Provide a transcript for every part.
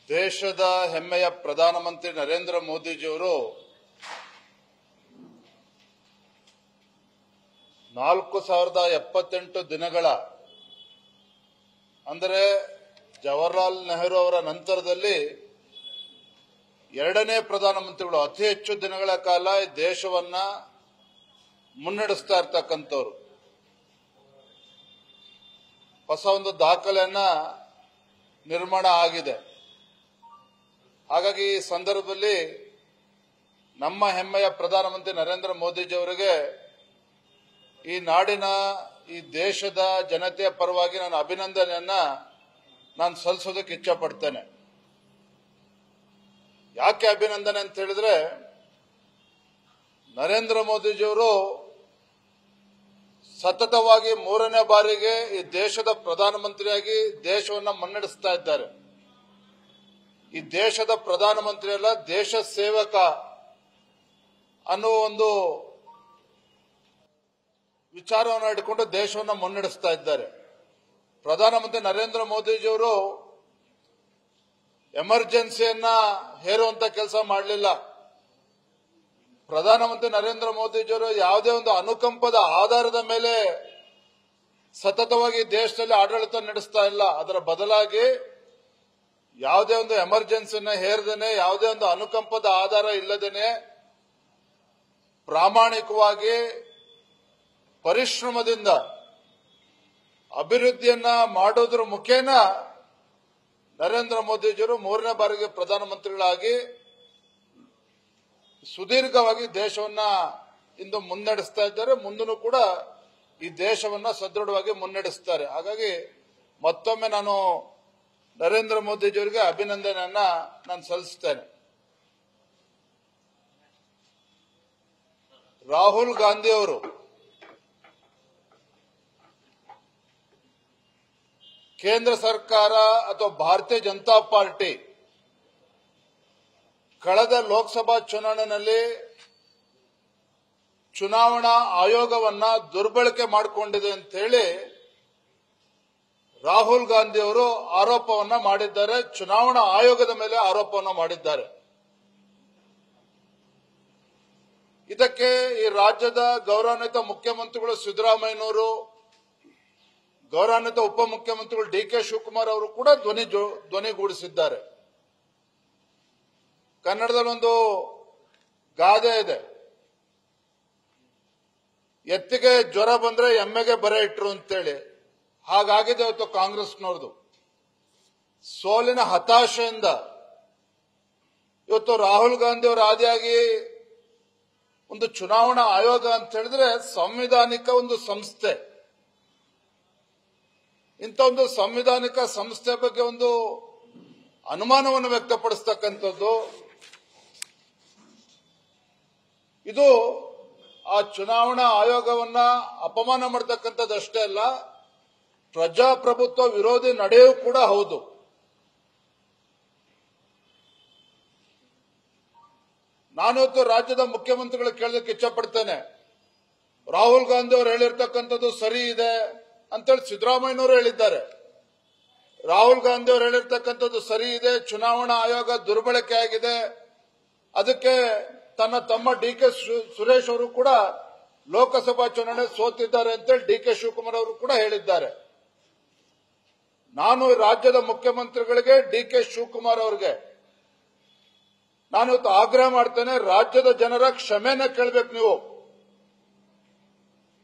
ದೇಶದ ಹೆಮ್ಮೆಯ ಪ್ರಧಾನಮಂತ್ರಿ ನರೇಂದ್ರ ಮೋದಿಜಿಯವರು 4078 ದಿನಗಳ ಅಂದರೆ ಜವಾಹರಲಾಲ್ ನೆಹರು ಅವರ ನಂತರದಲ್ಲಿ ಎರಡನೇ ಪ್ರಧಾನಮಂತ್ರಿಗಳು ಅತಿ ಹೆಚ್ಚು ದಿನಗಳ ಕಾಲ ದೇಶವನ್ನ ಮುನ್ನಡೆಸ್ತಾ ಇರತಕ್ಕಂಥವ್ರು. ಹೊಸ ಒಂದು ದಾಖಲೆಯನ್ನ ನಿರ್ಮಾಣ ಆಗಿದೆ. ಹಾಗಾಗಿ ಈ ಸಂದರ್ಭದಲ್ಲಿ ನಮ್ಮ ಹೆಮ್ಮೆಯ ಪ್ರಧಾನಮಂತ್ರಿ ನರೇಂದ್ರ ಮೋದಿಜಿಯವರಿಗೆ ಈ ನಾಡಿನ ಈ ದೇಶದ ಜನತೆಯ ಪರವಾಗಿ ನಾನು ಅಭಿನಂದನೆಯನ್ನ ಸಲ್ಲಿಸೋದಕ್ಕೆ ಇಚ್ಛೆ ಪಡ್ತೇನೆ. ಯಾಕೆ ಅಭಿನಂದನೆ ಅಂತ ಹೇಳಿದ್ರೆ, ನರೇಂದ್ರ ಮೋದಿಜಿಯವರು ಸತತವಾಗಿ 3ನೇ ಬಾರಿಗೆ ಈ ದೇಶದ ಪ್ರಧಾನಮಂತ್ರಿಯಾಗಿ ದೇಶವನ್ನ ಮುನ್ನಡೆಸ್ತಾ ಇದ್ದಾರೆ. ಈ ದೇಶದ ಪ್ರಧಾನಮಂತ್ರಿ ಅಲ್ಲ, ದೇಶ ಸೇವಕ ಅನ್ನುವ ಒಂದು ವಿಚಾರವನ್ನು ಇಟ್ಟುಕೊಂಡು ದೇಶವನ್ನು ಮುನ್ನಡೆಸ್ತಾ ಇದ್ದಾರೆ. ಪ್ರಧಾನಮಂತ್ರಿ ನರೇಂದ್ರ ಮೋದಿಜಿಯವರು ಎಮರ್ಜೆನ್ಸಿಯನ್ನ ಹೇರುವಂತ ಕೆಲಸ ಮಾಡಲಿಲ್ಲ. ಪ್ರಧಾನಮಂತ್ರಿ ನರೇಂದ್ರ ಮೋದಿಜಿಯವರು ಯಾವುದೇ ಒಂದು ಅನುಕಂಪದ ಆಧಾರದ ಮೇಲೆ ಸತತವಾಗಿ ದೇಶದಲ್ಲಿ ಆಡಳಿತ ನಡೆಸ್ತಾ ಇಲ್ಲ. ಅದರ ಬದಲಾಗಿ ಯಾವುದೇ ಒಂದು ಎಮರ್ಜೆನ್ಸಿಯನ್ನ ಹೇರದೇನೆ, ಯಾವುದೇ ಒಂದು ಅನುಕಂಪದ ಆಧಾರ ಇಲ್ಲದೇನೆ ಪ್ರಾಮಾಣಿಕವಾಗಿ ಪರಿಶ್ರಮದಿಂದ ಅಭಿವೃದ್ಧಿಯನ್ನ ಮಾಡೋದ್ರ ಮುಖೇನ ನರೇಂದ್ರ ಮೋದಿಜಿಯವರು 3ನೇ ಬಾರಿಗೆ ಪ್ರಧಾನಮಂತ್ರಿಗಳಾಗಿ ಸುದೀರ್ಘವಾಗಿ ದೇಶವನ್ನ ಇಂದು ಮುನ್ನಡೆಸ್ತಾ ಇದ್ದಾರೆ. ಮುಂದೂ ಕೂಡ ಈ ದೇಶವನ್ನ ಸದೃಢವಾಗಿ ಮುನ್ನಡೆಸ್ತಾರೆ. ಹಾಗಾಗಿ ಮತ್ತೊಮ್ಮೆ ನಾನು ನರೇಂದ್ರ ಮೋದಿಜಿಯವರಿಗೆ ಅಭಿನಂದನೆಯನ್ನ ಸಲ್ಲಿಸ್ತೇನೆ. ರಾಹುಲ್ ಗಾಂಧಿ ಅವರು ಕೇಂದ್ರ ಸರ್ಕಾರ ಅಥವಾ ಭಾರತೀಯ ಜನತಾ ಪಾರ್ಟಿ ಕಳೆದ ಲೋಕಸಭಾ ಚುನಾವಣೆಯಲ್ಲಿ ಚುನಾವಣಾ ಆಯೋಗವನ್ನ ದುರ್ಬಳಕೆ ಮಾಡಿಕೊಂಡಿದೆ ಅಂತ ಹೇಳಿ ರಾಹುಲ್ ಗಾಂಧಿ ಅವರು ಆರೋಪವನ್ನ ಮಾಡಿದ್ದಾರೆ. ಚುನಾವಣಾ ಆಯೋಗದ ಮೇಲೆ ಆರೋಪವನ್ನ ಮಾಡಿದ್ದಾರೆ. ಇದಕ್ಕೆ ಈ ರಾಜ್ಯದ ಗೌರವಾನ್ವಿತ ಮುಖ್ಯಮಂತ್ರಿಗಳು ಸಿದ್ದರಾಮಯ್ಯನವರು, ಗೌರವಾನ್ವಿತ ಉಪಮುಖ್ಯಮಂತ್ರಿಗಳು ಡಿ ಕೆ ಶಿವಕುಮಾರ್ ಅವರು ಕೂಡ ಧ್ವನಿಗೂಡಿಸಿದ್ದಾರೆ. ಕನ್ನಡದಲ್ಲಿ ಒಂದು ಗಾದೆ ಇದೆ, ಎತ್ತಿಗೆ ಜ್ವರ ಬಂದ್ರೆ ಎಮ್ಮೆಗೆ ಬರೆ ಇಟ್ರು ಅಂತೇಳಿ. ಹಾಗಾಗಿದೆ ಇವತ್ತು ಕಾಂಗ್ರೆಸ್ನವ್ರದು. ಸೋಲಿನ ಹತಾಶೆಯಿಂದ ಇವತ್ತು ರಾಹುಲ್ ಗಾಂಧಿ ಅವರ ಆದಿಯಾಗಿ ಒಂದು ಚುನಾವಣಾ ಆಯೋಗ ಅಂತ ಹೇಳಿದ್ರೆ ಸಂವಿಧಾನಿಕ ಒಂದು ಸಂಸ್ಥೆ. ಇಂಥ ಒಂದು ಸಂವಿಧಾನಿಕ ಸಂಸ್ಥೆ ಬಗ್ಗೆ ಒಂದು ಅನುಮಾನವನ್ನು ವ್ಯಕ್ತಪಡಿಸ್ತಕ್ಕಂಥದ್ದು, ಇದು ಆ ಚುನಾವಣಾ ಆಯೋಗವನ್ನ ಅಪಮಾನ ಮಾಡತಕ್ಕಂಥದ್ದಷ್ಟೇ ಅಲ್ಲ, ಪ್ರಜಾಪ್ರಭುತ್ವ ವಿರೋಧಿ ನಡೆಯೂ ಕೂಡ ಹೌದು. ನಾನಿವತ್ತು ರಾಜ್ಯದ ಮುಖ್ಯಮಂತ್ರಿಗಳು ಕೇಳೋದಕ್ಕೆ ಇಚ್ಛಪಡ್ತೇನೆ. ರಾಹುಲ್ ಗಾಂಧಿ ಅವರು ಹೇಳಿರ್ತಕ್ಕಂಥದ್ದು ಸರಿ ಇದೆ ಅಂತೇಳಿ ಸಿದ್ದರಾಮಯ್ಯನವರು ಹೇಳಿದ್ದಾರೆ. ರಾಹುಲ್ ಗಾಂಧಿ ಅವರು ಹೇಳಿರ್ತಕ್ಕಂಥದ್ದು ಸರಿ ಇದೆ, ಚುನಾವಣಾ ಆಯೋಗ ದುರ್ಬಳಕೆ ಆಗಿದೆ, ಅದಕ್ಕೆ ತನ್ನ ತಮ್ಮ ಡಿ ಕೆ ಸುರೇಶ್ ಅವರು ಕೂಡ ಲೋಕಸಭಾ ಚುನಾವಣೆ ಸೋತಿದ್ದಾರೆ ಅಂತೇಳಿ ಡಿ ಕೆ ಶಿವಕುಮಾರ್ ಅವರು ಕೂಡ ಹೇಳಿದ್ದಾರೆ. ನಾನು ರಾಜ್ಯದ ಮುಖ್ಯಮಂತ್ರಿಗಳಿಗೆ ಡಿ ಕೆ ಶಿವಕುಮಾರ್ ಅವರಿಗೆ ನಾನಿವತ್ತು ಆಗ್ರಹ ಮಾಡ್ತೇನೆ, ರಾಜ್ಯದ ಜನರ ಕ್ಷಮೆನ ಕೇಳಬೇಕು ನೀವು.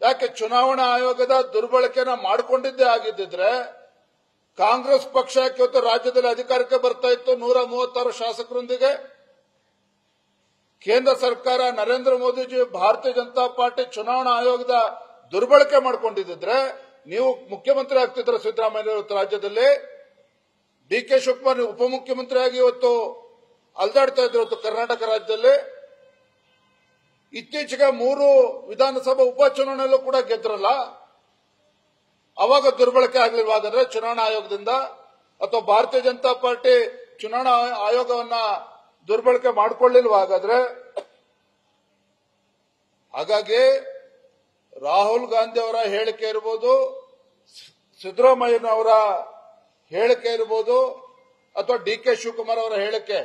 ಯಾಕೆ ಚುನಾವಣಾ ಆಯೋಗದ ದುರ್ಬಳಕೆನ ಮಾಡಿಕೊಂಡಿದ್ದೇ ಆಗಿದ್ದಿದ್ರೆ ಕಾಂಗ್ರೆಸ್ ಪಕ್ಷ ಇವತ್ತು ರಾಜ್ಯದಲ್ಲಿ ಅಧಿಕಾರಕ್ಕೆ ಬರ್ತಾ ಇತ್ತು 136 ಶಾಸಕರೊಂದಿಗೆ. ಕೇಂದ್ರ ಸರ್ಕಾರ ನರೇಂದ್ರ ಮೋದಿಜಿ ಭಾರತೀಯ ಜನತಾ ಪಾರ್ಟಿ ಚುನಾವಣಾ ಆಯೋಗದ ದುರ್ಬಳಕೆ ಮಾಡಿಕೊಂಡಿದ್ರೆ ನೀವು ಮುಖ್ಯಮಂತ್ರಿ ಆಗ್ತಿದ್ರು ಸಿದ್ದರಾಮಯ್ಯ ಇವತ್ತು ರಾಜ್ಯದಲ್ಲಿ. ಡಿ ಕೆ ಶಿವಕುಮಾರ್ ಉಪಮುಖ್ಯಮಂತ್ರಿಯಾಗಿ ಇವತ್ತು ಅಲ್ದಾಡ್ತಾ ಇದ್ರು ಇವತ್ತು ಕರ್ನಾಟಕ ರಾಜ್ಯದಲ್ಲಿ. ಇತ್ತೀಚೆಗೆ 3 ವಿಧಾನಸಭಾ ಉಪಚುನಾವಣೆಯಲ್ಲೂ ಕೂಡ ಗೆದ್ರಲ್ಲ, ಅವಾಗ ದುರ್ಬಳಕೆ ಆಗ್ಲಿಲ್ವಾ ಹಾಗಾದ್ರೆ ಚುನಾವಣಾ ಆಯೋಗದಿಂದ? ಅಥವಾ ಭಾರತೀಯ ಜನತಾ ಪಾರ್ಟಿ ಚುನಾವಣಾ ಆಯೋಗವನ್ನ ದುರ್ಬಳಕೆ ಮಾಡಿಕೊಳ್ಳಿಲ್ವಾ ಹಾಗಾದ್ರೆ? ಹಾಗಾಗಿ ರಾಹುಲ್ ಗಾಂಧಿ ಅವರ ಹೇಳಿಕೆ ಇರಬಹುದು, ಸಿದ್ದರಾಮಯ್ಯನವರ ಹೇಳಿಕೆ ಇರಬಹುದು, ಅಥವಾ ಡಿ ಕೆ ಶಿವಕುಮಾರ್ ಅವರ ಹೇಳಿಕೆ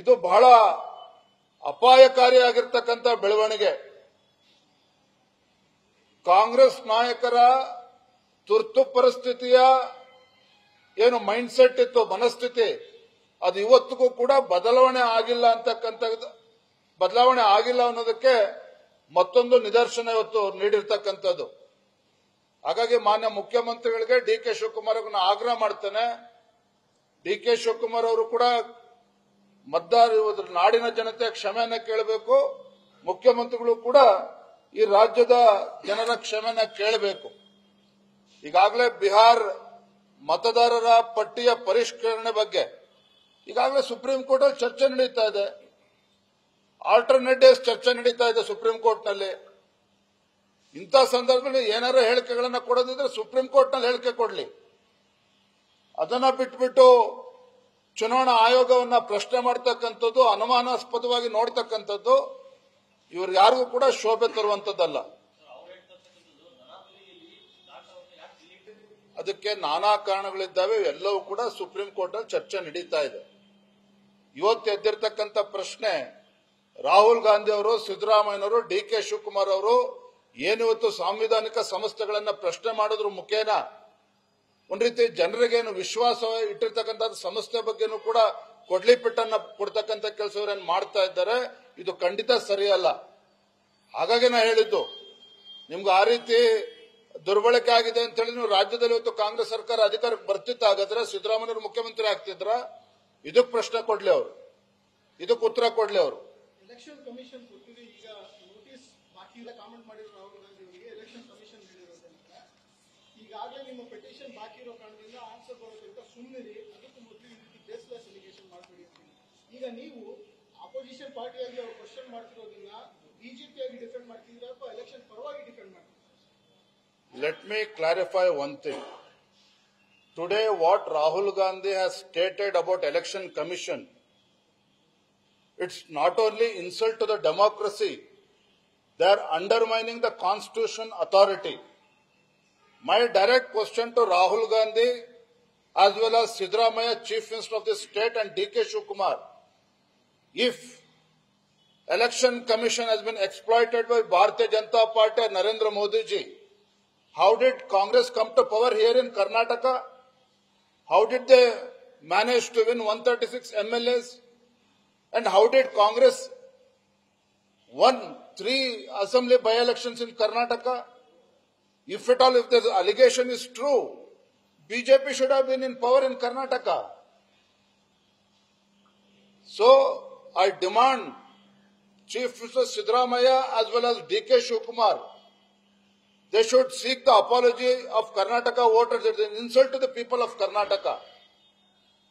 ಇದು ಬಹಳ ಅಪಾಯಕಾರಿಯಾಗಿರ್ತಕ್ಕಂಥ ಬೆಳವಣಿಗೆ. ಕಾಂಗ್ರೆಸ್ ನಾಯಕರ ತುರ್ತು ಪರಿಸ್ಥಿತಿಯ ಏನು ಮೈಂಡ್ಸೆಟ್ ಇತ್ತು, ಮನಸ್ಥಿತಿ, ಅದು ಇವತ್ತಿಗೂ ಕೂಡ ಬದಲಾವಣೆ ಆಗಿಲ್ಲ ಅನ್ನೋದಕ್ಕೆ ಮತ್ತೊಂದು ನಿದರ್ಶನ ಇವತ್ತು ನೀಡಿರ್ತಕ್ಕಂಥದ್ದು. ಹಾಗಾಗಿ ಮಾನ್ಯ ಮುಖ್ಯಮಂತ್ರಿಗಳಿಗೆ ಡಿ ಕೆ ಶಿವಕುಮಾರ್ ಅವರನ್ನು ಆಗ್ರಹ ಮಾಡ್ತೇನೆ. ಡಿ ಕೆ ಶಿವಕುಮಾರ್ ಅವರು ಕೂಡ ನಾಡಿನ ಜನತೆ ಕ್ಷಮೆಯನ್ನ ಕೇಳಬೇಕು. ಮುಖ್ಯಮಂತ್ರಿಗಳು ಕೂಡ ಈ ರಾಜ್ಯದ ಜನರ ಕ್ಷಮೆಯನ್ನ ಕೇಳಬೇಕು. ಈಗಾಗಲೇ ಬಿಹಾರ್ ಮತದಾರರ ಪಟ್ಟಿಯ ಪರಿಷ್ಕರಣೆ ಬಗ್ಗೆ ಈಗಾಗಲೇ ಸುಪ್ರೀಂ ಕೋರ್ಟ್ ಅಲ್ಲಿ ಚರ್ಚೆ ನಡೀತಾ ಇದೆ. ಆಲ್ಟರ್ನೇಟ್ ಡೇಸ್ ಚರ್ಚೆ ನಡೀತಾ ಇದೆ ಸುಪ್ರೀಂ ಕೋರ್ಟ್ನಲ್ಲಿ. ಇಂಥ ಸಂದರ್ಭದಲ್ಲಿ ಏನಾರ ಹೇಳಿಕೆಗಳನ್ನ ಕೊಡೋದಿದ್ರೆ ಸುಪ್ರೀಂ ಕೋರ್ಟ್ನಲ್ಲಿ ಹೇಳಿಕೆ ಕೊಡಲಿ. ಅದನ್ನ ಬಿಟ್ಬಿಟ್ಟು ಚುನಾವಣಾ ಆಯೋಗವನ್ನ ಪ್ರಶ್ನೆ ಮಾಡತಕ್ಕಂಥದ್ದು, ಅನುಮಾನಾಸ್ಪದವಾಗಿ ನೋಡ್ತಕ್ಕಂಥದ್ದು ಇವ್ರು ಯಾರಿಗೂ ಕೂಡ ಶೋಭೆ ತರುವಂತದ್ದಲ್ಲ. ಅದಕ್ಕೆ ನಾನಾ ಕಾರಣಗಳಿದ್ದಾವೆ. ಎಲ್ಲವೂ ಕೂಡ ಸುಪ್ರೀಂ ಕೋರ್ಟ್ ಅಲ್ಲಿ ಚರ್ಚೆ ನಡೀತಾ ಇದೆ. ಇವತ್ತು ಎದ್ದಿರ್ತಕ್ಕಂಥ ಪ್ರಶ್ನೆ, ರಾಹುಲ್ ಗಾಂಧಿ ಅವರು, ಸಿದ್ದರಾಮಯ್ಯನವರು, ಡಿ ಕೆ ಶಿವಕುಮಾರ್ ಅವರು ಏನಿವತ್ತು ಸಾಂವಿಧಾನಿಕ ಸಂಸ್ಥೆಗಳನ್ನ ಪ್ರಶ್ನೆ ಮಾಡೋದ್ರ ಮುಖೇನ ಒಂದ್ ರೀತಿ ಜನರಿಗೇನು ವಿಶ್ವಾಸ ಇಟ್ಟಿರ್ತಕ್ಕಂಥ ಸಂಸ್ಥೆ ಬಗ್ಗೆನೂ ಕೂಡ ಕೊಡ್ಲಿ ಪೆಟ್ಟನ್ನ ಕೊಡ್ತಕ್ಕಂಥ ಕೆಲಸವರೇನು ಮಾಡ್ತಾ ಇದ್ದಾರೆ. ಇದು ಖಂಡಿತ ಸರಿಯಲ್ಲ. ಹಾಗಾಗಿ ನಾ ಹೇಳಿದ್ದು, ನಿಮ್ಗೆ ಆ ರೀತಿ ದುರ್ಬಳಕೆ ಆಗಿದೆ ಅಂತ ಹೇಳಿ ನೀವು ರಾಜ್ಯದಲ್ಲಿ ಇವತ್ತು ಕಾಂಗ್ರೆಸ್ ಸರ್ಕಾರ ಅಧಿಕಾರಕ್ಕೆ ಬರ್ತಿತ್ತು, ಹಾಗಾದ್ರೆ ಸಿದ್ದರಾಮಯ್ಯವರು ಮುಖ್ಯಮಂತ್ರಿ ಆಗ್ತಿದ್ರ? ಇದಕ್ಕೆ ಪ್ರಶ್ನೆ ಕೊಡ್ಲಿ ಅವರು, ಇದಕ್ಕೆ ಉತ್ತರ ಕೊಡ್ಲಿ ಅವರು. ಎಲೆಕ್ಷನ್ ಕಮಿಷನ್ ಈಗ ನೋಟಿಸ್ ಬಾಕಿ ಇಲ್ಲ ಕಾಮೆಂಟ್ ಮಾಡಿರೋ ರಾಹುಲ್ ಗಾಂಧಿ ಅವರಿಗೆ ಎಲೆಕ್ಷನ್ ಕಮಿಷನ್ ಹೇಳಿರೋದ್ರಿಂದ ಈಗಾಗಲೇ ನಿಮ್ಮ ಪೆಟಿಷನ್ ಬಾಕಿ ಇರೋ ಕಾರಣದಿಂದ ಆನ್ಸರ್ ಬರೋದ್ರಿಂದ ಸುಮ್ಮನಿರಿ, ಅದಕ್ಕೂ ಮೊದಲು ಈ ರೀತಿ ಬೇಸ್ಲೆಸ್ ಅಲಿಗೇಷನ್ ಮಾಡಬೇಡಿ ಅಂತ. ಈಗ ನೀವು ಅಪೋಸಿಷನ್ ಪಾರ್ಟಿಯಾಗಿ ಅವರು ಕ್ವಶನ್ ಮಾಡ್ತಿರೋದನ್ನ ಬಿಜೆಪಿಯಾಗಿ ಡಿಫೆಂಡ್ ಮಾಡ್ತಿದ್ದೀರಾ ಅಥವಾ ಎಲೆಕ್ಷನ್ ಪರವಾಗಿ ಡಿಫೆಂಡ್ ಮಾಡ್ತಿದ್ದೀರಾ? Let me clarify one thing. Today what Rahul Gandhi has stated about election commission, it's not only insult to the democracy, they are undermining the constitution authority. My direct question to Rahul Gandhi as well as Siddaramaiah, Chief Minister of the state, and D.K. Shivakumar, if election commission has been exploited by Bharatiya Janata Party and Narendra Modi ji, how did Congress come to power here in Karnataka? How did they manage to win 136 MLAs? And how did Congress won 3 assembly by-elections in Karnataka? If at all, if the allegation is true, BJP should have been in power in Karnataka. So, I demand Chief Minister Siddaramaiah as well as D.K. Shivakumar, they should seek the apology of Karnataka voters. It's an insult to the people of Karnataka.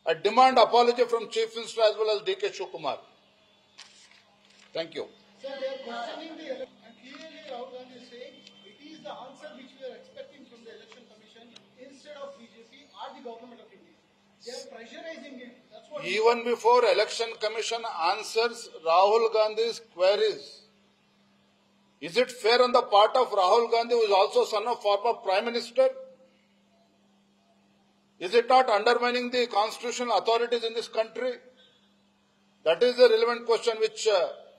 I demand apology from Chief Minister as well as D.K. Shivakumar. Thank you. Sir, they are questioning the election, and clearly Rahul Gandhi is saying it is the answer which we are expecting from the election commission instead of BJP or the government of India. They are pressurizing it. That's what. Even before election commission answers Rahul Gandhi's queries, is it fair on the part of Rahul Gandhi, who is also son of former Prime Minister? Is it not undermining the constitutional authorities in this country? That is the relevant question which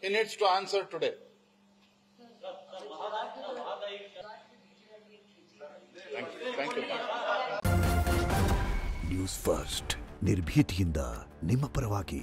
he needs to answer today. Thank you. News first ನಿರ್ಭೀತಿಯಿಂದ ನಿಮ್ಮ ಪರವಾಗಿ.